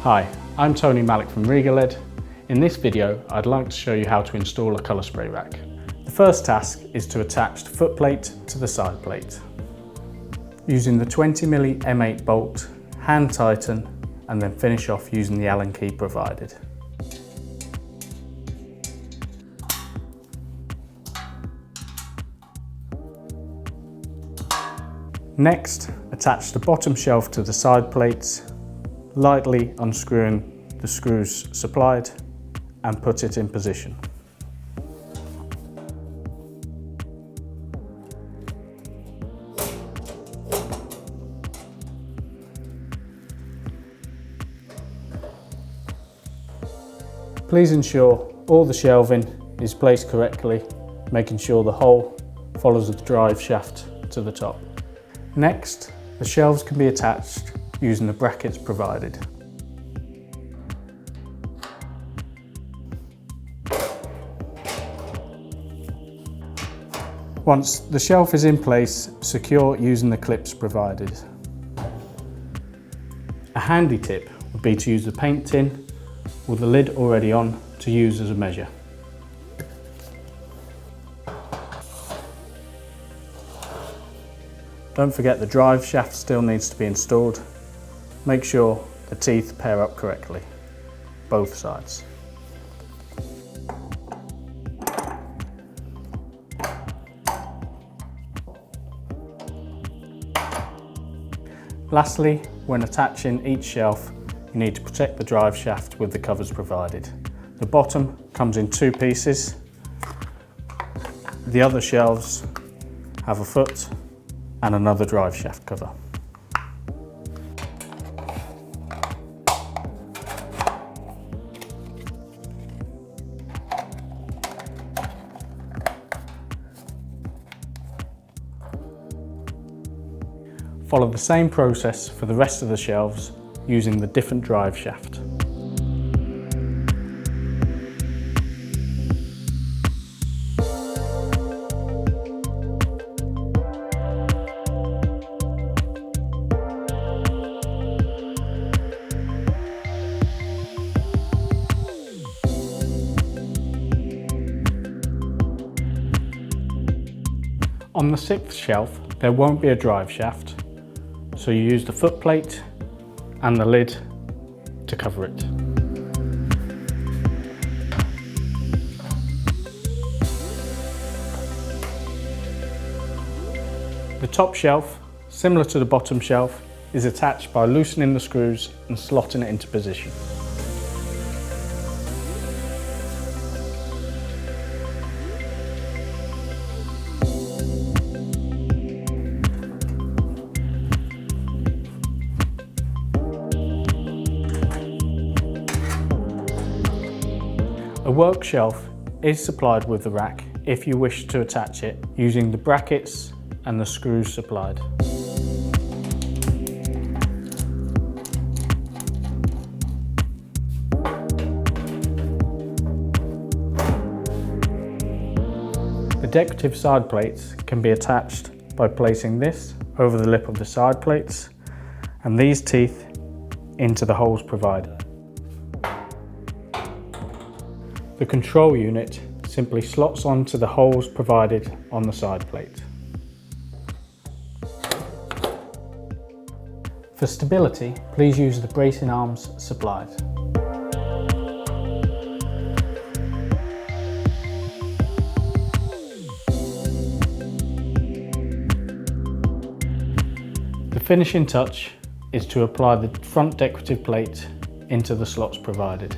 Hi, I'm Tony Malik from Regaled. In this video, I'd like to show you how to install a colour spray rack. The first task is to attach the foot plate to the side plate. Using the 20mm M8 bolt, hand tighten and then finish off using the Allen key provided. Next, attach the bottom shelf to the side plates, lightly unscrewing the screws supplied and put it in position. Please ensure all the shelving is placed correctly, making sure the hole follows the drive shaft to the top. Next, the shelves can be attached using the brackets provided. Once the shelf is in place, secure using the clips provided. A handy tip would be to use the paint tin with the lid already on to use as a measure. Don't forget the drive shaft still needs to be installed. Make sure the teeth pair up correctly, both sides. Lastly, when attaching each shelf, you need to protect the drive shaft with the covers provided. The bottom comes in two pieces. The other shelves have a foot and another drive shaft cover. Follow the same process for the rest of the shelves using the different drive shaft. On the sixth shelf, there won't be a drive shaft, so you use the foot plate and the lid to cover it. The top shelf, similar to the bottom shelf, is attached by loosening the screws and slotting it into position. A work shelf is supplied with the rack if you wish to attach it using the brackets and the screws supplied. The decorative side plates can be attached by placing this over the lip of the side plates and these teeth into the holes provided. The control unit simply slots onto the holes provided on the side plate. For stability, please use the bracing arms supplied. The finishing touch is to apply the front decorative plate into the slots provided.